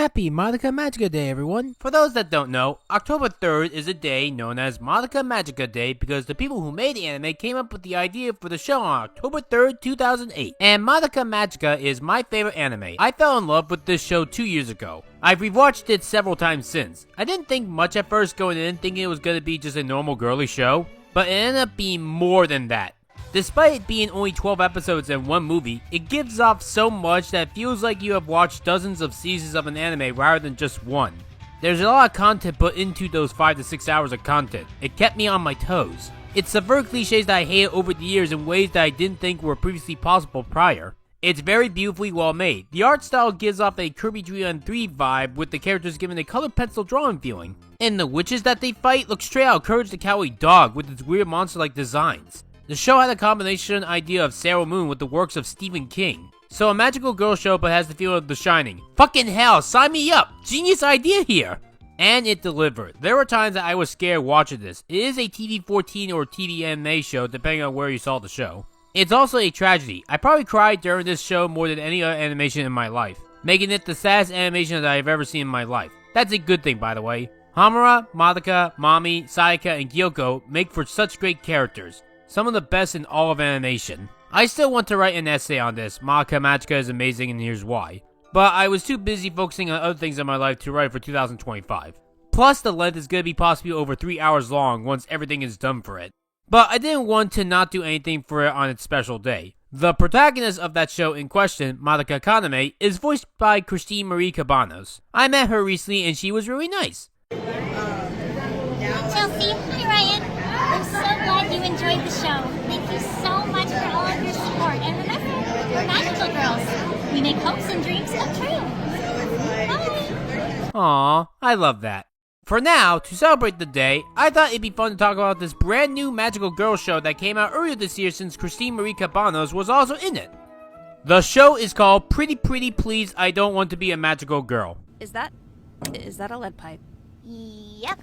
Happy Madoka Magica Day, everyone! For those that don't know, October 3rd is a day known as Madoka Magica Day because the people who made the anime came up with the idea for the show on October 3rd, 2008. And Madoka Magica is my favorite anime. I fell in love with this show 2 years ago. I've rewatched it several times since. I didn't think much at first going in, thinking it was going to be just a normal girly show, but it ended up being more than that. Despite it being only 12 episodes and one movie, it gives off so much that it feels like you have watched dozens of seasons of an anime rather than just one. There's a lot of content put into those 5 to 6 hours of content. It kept me on my toes. It subverts cliches that I hated over the years in ways that I didn't think were previously possible prior. It's very beautifully well made. The art style gives off a Kirby Dream 3 vibe with the characters given a colored pencil drawing feeling. And the witches that they fight look straight out of Courage the Cowardly Dog with its weird monster-like designs. The show had a combination idea of Sailor Moon with the works of Stephen King. So a magical girl show but has the feel of The Shining. Fucking hell, sign me up! Genius idea here! And it delivered. There were times that I was scared watching this. It is a TV-14 or TV anime show depending on where you saw the show. It's also a tragedy. I probably cried during this show more than any other animation in my life, making it the saddest animation that I've ever seen in my life. That's a good thing, by the way. Hamura, Madoka, Mami, Sayaka, and Gyoko make for such great characters. Some of the best in all of animation. I still want to write an essay on this. Madoka Magica is amazing and here's why. But I was too busy focusing on other things in my life to write for 2025. Plus the length is going to be possibly over 3 hours long once everything is done for it. But I didn't want to not do anything for it on its special day. The protagonist of that show in question, Madoka Kaname, is voiced by Christine Marie Cabanos. I met her recently and she was really nice. Chelsea, hi Ryan. I'm so glad you enjoyed the show. Thank you so much for all of your support. And remember, we're magical girls. We make hopes and dreams come true. Bye. Aww, I love that. For now, to celebrate the day, I thought it'd be fun to talk about this brand new magical girl show that came out earlier this year since Christine Marie Cabanos was also in it. The show is called Pretty Pretty Please I Don't Want to Be a Magical Girl. Is that a lead pipe? Yep.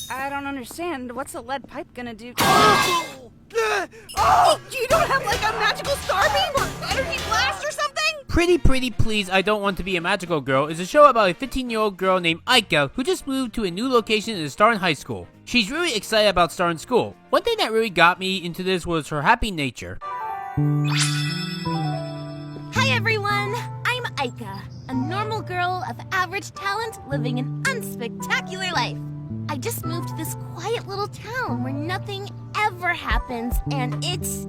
I don't understand. What's a lead pipe gonna do? Oh! You don't have like a magical starbeam or energy blast or something? Pretty Pretty Please I Don't Want to Be a Magical Girl is a show about a 15-year-old girl named Aika who just moved to a new location and is starting high school. She's really excited about starting school. One thing that really got me into this was her happy nature. Hi everyone. I'm Aika, a normal girl of average talent living an unspectacular life. I just moved to this quiet little town where nothing ever happens, and it's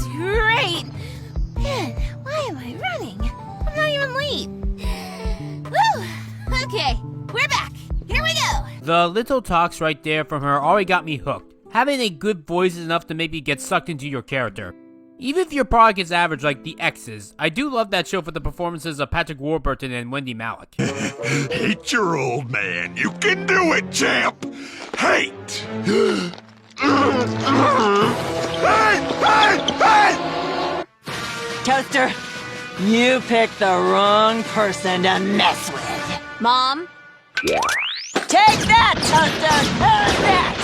great. Man, why am I running? I'm not even late. Woo! Okay, we're back. Here we go. The little talks right there from her already got me hooked. Having a good voice is enough to make you get sucked into your character. Even if your product is average like the X's, I do love that show for the performances of Patrick Warburton and Wendy Malick. Hate your old man. You can do it, champ. Hate. Hey! Toaster, you picked the wrong person to mess with. Mom? Take that, Toaster! That!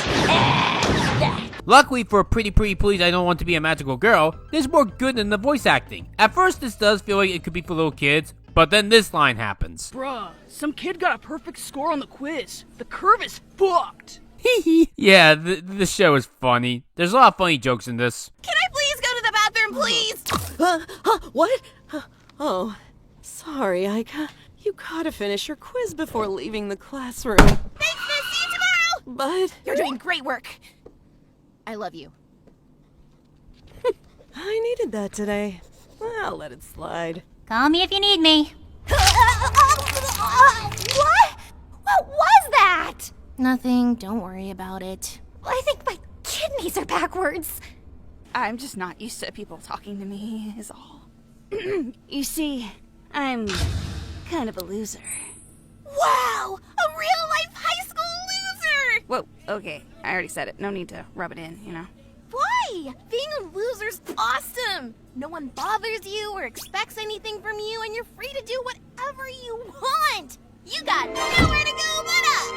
Luckily for Pretty Pretty Please I Don't Want to Be a Magical Girl, there's more good than the voice acting. At first this does feel like it could be for little kids, but then this line happens. Bruh, some kid got a perfect score on the quiz. The curve is fucked. Yeah, this show is funny. There's a lot of funny jokes in this. Can I please go to the bathroom, please? What? Oh, sorry, Aika. You gotta finish your quiz before leaving the classroom. Thanks, miss. See you tomorrow. But You're doing great work. I love you. I needed that today. I'll let it slide. Call me if you need me. What? What was that? Nothing, don't worry about it. I think my kidneys are backwards. I'm just not used to people talking to me, is all. You see, I'm kind of a loser. Wow! A real-life high school loser! Whoa, okay. I already said it. No need to rub it in, you know? Why? Being a loser's awesome! No one bothers you or expects anything from you, and you're free to do whatever you want! You got nowhere to go but up!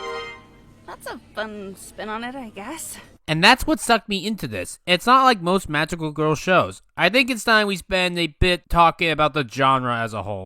That's a fun spin on it, I guess. And that's what sucked me into this. It's not like most magical girl shows. I think it's time we spend a bit talking about the genre as a whole.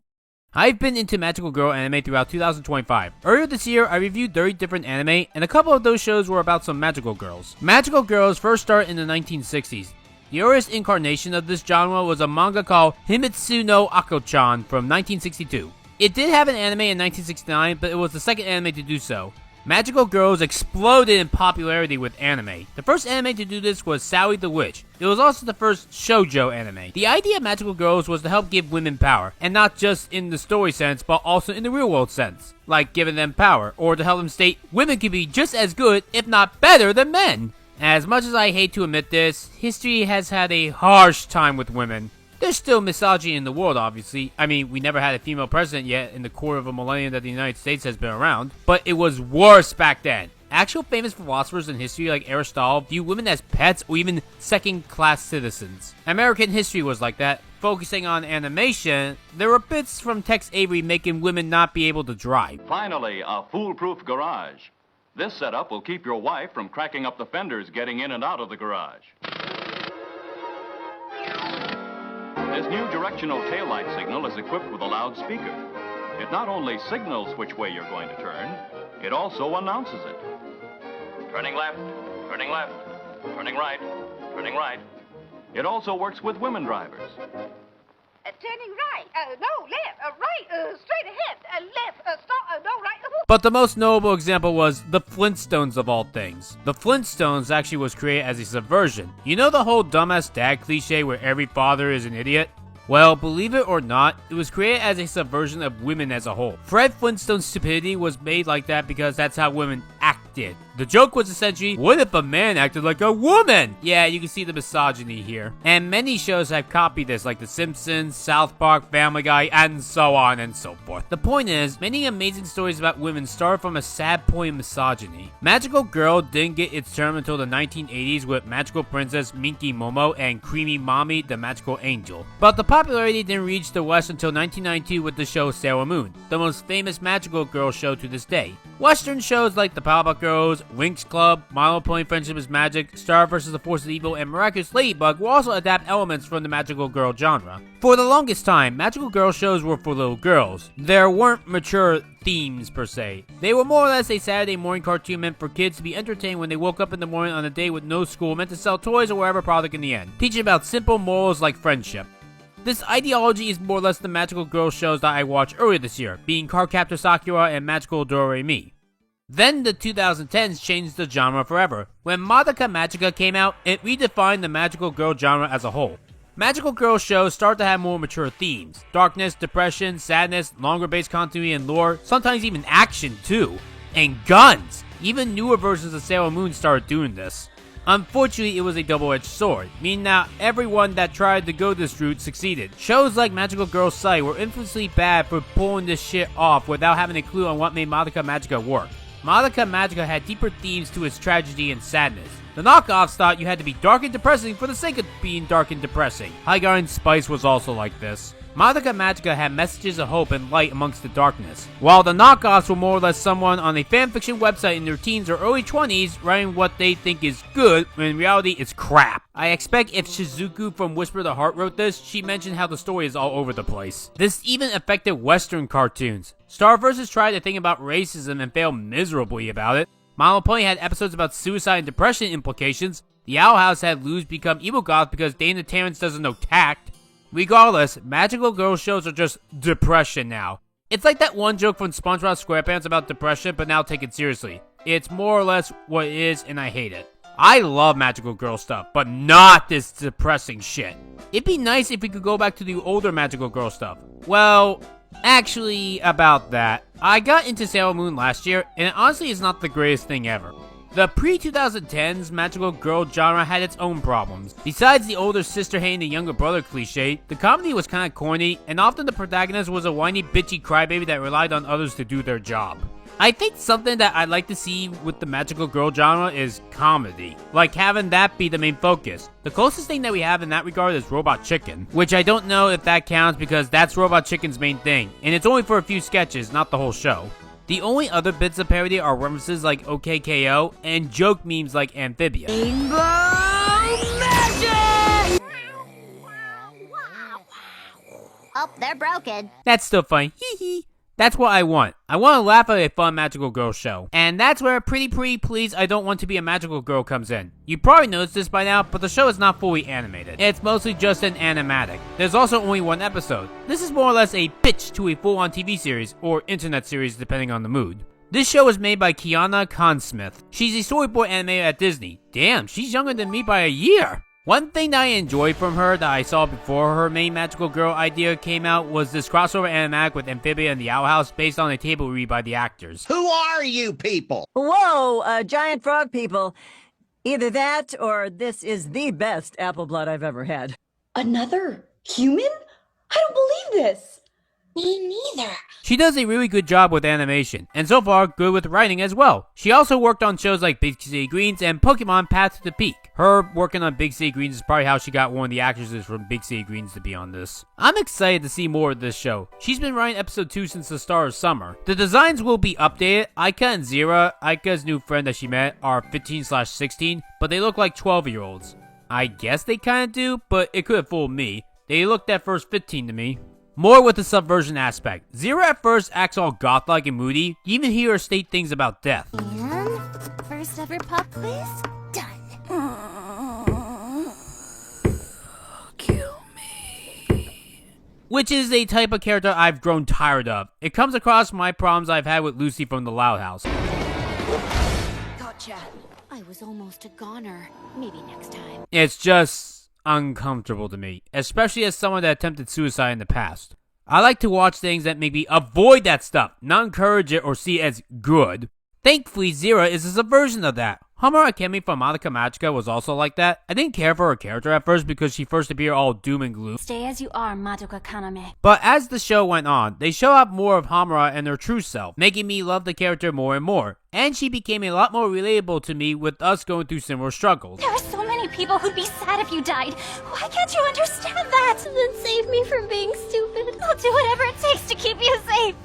I've been into magical girl anime throughout 2025. Earlier this year, I reviewed 30 different anime, and a couple of those shows were about some magical girls. Magical girls first started in the 1960s. The earliest incarnation of this genre was a manga called Himitsu no Ako-chan from 1962. It did have an anime in 1969, but it was the second anime to do so. Magical girls exploded in popularity with anime. The first anime to do this was Sally the Witch. It was also the first shoujo anime. The idea of magical girls was to help give women power, and not just in the story sense, but also in the real world sense, like giving them power, or to help them state women can be just as good, if not better, than men. As much as I hate to admit this, history has had a harsh time with women. There's still misogyny in the world, obviously. I mean, we never had a female president yet in the quarter of a millennium that the United States has been around, but it was worse back then. Actual famous philosophers in history like Aristotle view women as pets or even second-class citizens. American history was like that. Focusing on animation, there were bits from Tex Avery making women not be able to drive. Finally, a foolproof garage. This setup will keep your wife from cracking up the fenders getting in and out of the garage. This new directional taillight signal is equipped with a loudspeaker. It not only signals which way you're going to turn, it also announces it. Turning left, turning left, turning right, turning right. It also works with women drivers. Turning right, no, left, right, straight ahead, left, stop, no, right. But the most notable example was the Flintstones of all things. The Flintstones actually was created as a subversion. You know the whole dumbass dad cliche where every father is an idiot? Well, believe it or not, it was created as a subversion of women as a whole. Fred Flintstone's stupidity was made like that because that's how women acted. The joke was essentially, what if a man acted like a woman? Yeah, you can see the misogyny here. And many shows have copied this, like The Simpsons, South Park, Family Guy, and so on and so forth. The point is, many amazing stories about women start from a sad point of misogyny. Magical Girl didn't get its term until the 1980s with Magical Princess Minky Momo and Creamy Mommy the Magical Angel. But the popularity didn't reach the West until 1992 with the show Sailor Moon, the most famous magical girl show to this day. Western shows like The Powerpuff Girls, Winx Club, My Little Pony Friendship is Magic, Star vs. the Force of Evil, and Miraculous Ladybug will also adapt elements from the magical girl genre. For the longest time, magical girl shows were for little girls. There weren't mature themes per se. They were more or less a Saturday morning cartoon meant for kids to be entertained when they woke up in the morning on a day with no school, meant to sell toys or whatever product in the end, teaching about simple morals like friendship. This ideology is more or less the magical girl shows that I watched earlier this year, being Cardcaptor Sakura and Magical Doremi. Then the 2010s changed the genre forever. When Madoka Magica came out, it redefined the magical girl genre as a whole. Magical girl shows start to have more mature themes. Darkness, depression, sadness, longer base continuity and lore, sometimes even action too. And guns! Even newer versions of Sailor Moon started doing this. Unfortunately, it was a double-edged sword, meaning that everyone that tried to go this route succeeded. Shows like Magical Girl Sai were infamously bad for pulling this shit off without having a clue on what made Madoka Magica work. Madoka Magica had deeper themes to its tragedy and sadness. The knockoffs thought you had to be dark and depressing for the sake of being dark and depressing. High Garden Spice was also like this. Madoka Magica had messages of hope and light amongst the darkness, while the knockoffs were more or less someone on a fanfiction website in their teens or early 20s writing what they think is good, when in reality it's crap. I expect if Shizuku from Whisper the Heart wrote this, she mentioned how the story is all over the place. This even affected Western cartoons. Star vs. tried to think about racism and failed miserably about it. My Little Pony had episodes about suicide and depression implications. The Owl House had Luz become evil goth because Dana Terrence doesn't know tact. Regardless, magical girl shows are just depression now. It's like that one joke from SpongeBob SquarePants about depression, but now taken seriously. It's more or less what it is, and I hate it. I love magical girl stuff, but not this depressing shit. It'd be nice if we could go back to the older magical girl stuff. Well, actually, about that. I got into Sailor Moon last year, and it honestly is not the greatest thing ever. The pre-2010s magical girl genre had its own problems. Besides the older sister hating the younger brother cliche, the comedy was kinda corny, and often the protagonist was a whiny bitchy crybaby that relied on others to do their job. I think something that I'd like to see with the magical girl genre is comedy, like having that be the main focus. The closest thing that we have in that regard is Robot Chicken, which I don't know if that counts because that's Robot Chicken's main thing, and it's only for a few sketches, not the whole show. The only other bits of parody are references like OKKO and joke memes like Amphibia. Rainbow Magic! Oh, there are broken. That's still funny. Hee hee. That's what I want. I want to laugh at a fun magical girl show. And that's where Pretty Please I Don't Want to Be a Magical Girl comes in. You probably noticed this by now, but the show is not fully animated. It's mostly just an animatic. There's also only one episode. This is more or less a pitch to a full-on TV series, or internet series depending on the mood. This show was made by Kiana Consmith. She's a storyboard animator at Disney. Damn, she's younger than me by a year. One thing that I enjoyed from her that I saw before her main magical girl idea came out was this crossover animatic with Amphibia and the Owl House based on a table read by the actors. Who are you people? Whoa, giant frog people. Either that or this is the best apple blood I've ever had. Another human? I don't believe this. Me neither. She does a really good job with animation, and so far, good with writing as well. She also worked on shows like Big City Greens and Pokemon Path to the Peak. Her working on Big City Greens is probably how she got one of the actresses from Big City Greens to be on this. I'm excited to see more of this show. She's been writing episode 2 since the start of summer. The designs will be updated. Aika and Zira, Aika's new friend that she met, are 15/16, but they look like 12-year-olds. I guess they kinda do, but it could have fooled me. They looked at first 15 to me. More with the subversion aspect. Zira at first acts all goth-like and moody. You even hear her state things about death. And first ever pop quiz done. Kill me. Which is a type of character I've grown tired of. It comes across my problems I've had with Lucy from the Loud House. Gotcha. I was almost a goner. Maybe next time. It's just uncomfortable to me, especially as someone that attempted suicide in the past. I like to watch things that make me avoid that stuff, not encourage it or see it as good. Thankfully, Zira is a subversion of that. Hamura Akemi from Madoka Magica was also like that. I didn't care for her character at first because she first appeared all doom and gloom. Stay as you are, Madoka Kaname. But as the show went on, they show up more of Hamura and her true self, making me love the character more and more. And she became a lot more relatable to me with us going through similar struggles. There are so many people who'd be sad if you died. Why can't you understand that? Then save me from being stupid. I'll do whatever it takes to keep you safe.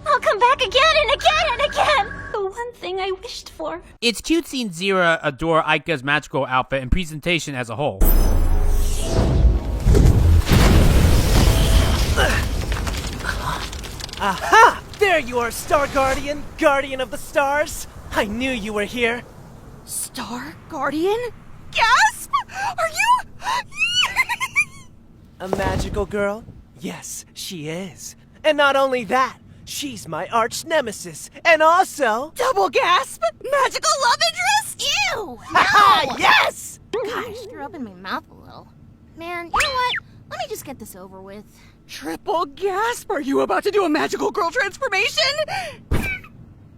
I'll come back again and again and again. The one thing I wished for. It's cute seeing Zira adore Aika's magical outfit and presentation as a whole. Aha! There you are, Star Guardian, Guardian of the Stars. I knew you were here. Star Guardian? Gasp! Are you? A magical girl? Yes, she is. And not only that, she's my arch nemesis, and also... Double gasp! Magical love interest? Ew! Haha, yes! Gosh, you're opening my mouth a little. Man, you know what? Let me just get this over with. Triple gasp! Are you about to do a magical girl transformation?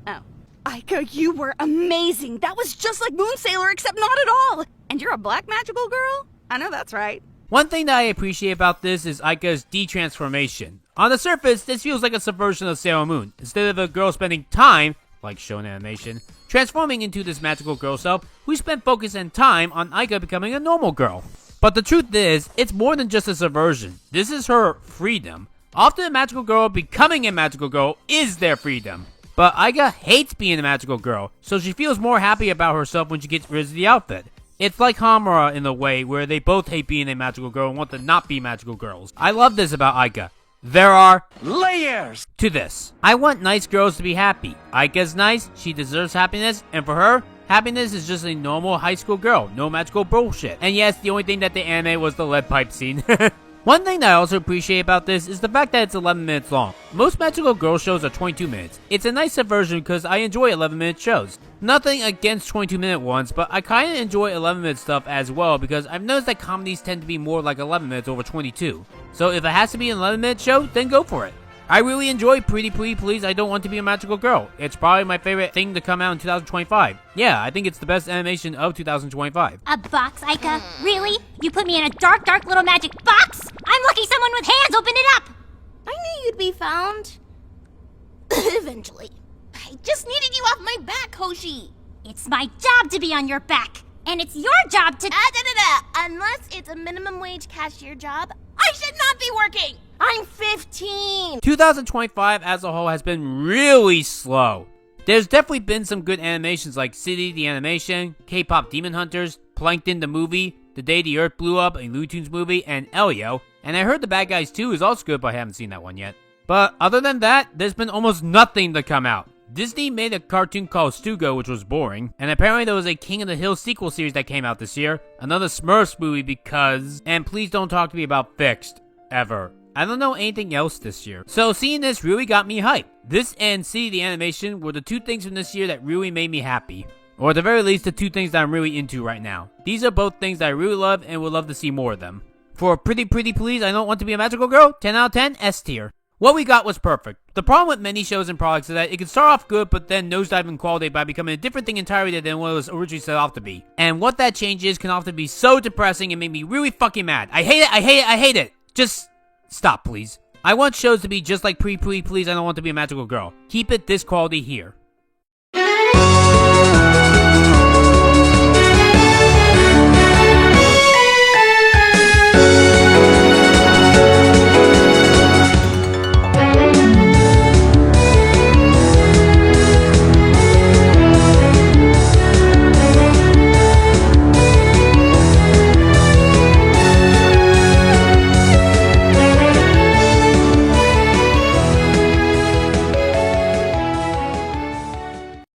Oh. Aika, you were amazing. That was just like Moon Sailor, except not at all. And you're a black magical girl? I know that's right. One thing that I appreciate about this is Aika's de-transformation. On the surface, this feels like a subversion of Sailor Moon. Instead of a girl spending time, like shown animation, transforming into this magical girl self, we spent focus and time on Aika becoming a normal girl. But the truth is, it's more than just a subversion. This is her freedom. Often a magical girl becoming a magical girl is their freedom. But Aika hates being a magical girl, so she feels more happy about herself when she gets rid of the outfit. It's like Hamura in a way where they both hate being a magical girl and want to not be magical girls. I love this about Aika. There are layers to this. I want nice girls to be happy. Aika's nice, she deserves happiness, and for her, happiness is just a normal high school girl, no magical bullshit. And yes, the only thing that they animated was the lead pipe scene. One thing that I also appreciate about this is the fact that it's 11 minutes long. Most magical girl shows are 22 minutes. It's a nice subversion because I enjoy 11-minute shows. Nothing against 22-minute ones, but I kinda enjoy 11-minute stuff as well because I've noticed that comedies tend to be more like 11 minutes over 22. So if it has to be an 11-minute show, then go for it. I really enjoy Pretty Please I Don't Want to Be a Magical Girl. It's probably my favorite thing to come out in 2025. Yeah, I think it's the best animation of 2025. A box, Aika? Really? You put me in a dark, dark little magic box? I'm lucky someone with hands opened it up! I knew you'd be found. Eventually. I just needed you off my back, Hoshi. It's my job to be on your back. And it's your job to... Unless it's a minimum wage cashier job, I should not be working! I'm 15! 2025 as a whole has been really slow. There's definitely been some good animations like City the Animation, K-Pop Demon Hunters, Plankton the Movie, The Day the Earth Blew Up, a Looney Tunes movie, and Elio. And I heard The Bad Guys 2 is also good, but I haven't seen that one yet. But other than that, there's been almost nothing to come out. Disney made a cartoon called Stugo, which was boring, and apparently there was a King of the Hill sequel series that came out this year, another Smurfs movie because, and please don't talk to me about Fixed, ever. I don't know anything else this year. So seeing this really got me hyped. This and see the animation were the two things from this year that really made me happy. Or at the very least, the two things that I'm really into right now. These are both things that I really love and would love to see more of them. For Pretty Pretty Please, I Don't Want to Be a Magical Girl, 10 out of 10, S tier. What we got was perfect. The problem with many shows and products is that it can start off good, but then nosedive in quality by becoming a different thing entirely than what it was originally set off to be. And what that change is can often be so depressing and make me really fucking mad. I hate it, I hate it, I hate it! Just stop, please. I want shows to be just like Pretty Pretty Please, I Don't Want to Be a Magical Girl. Keep it this quality here.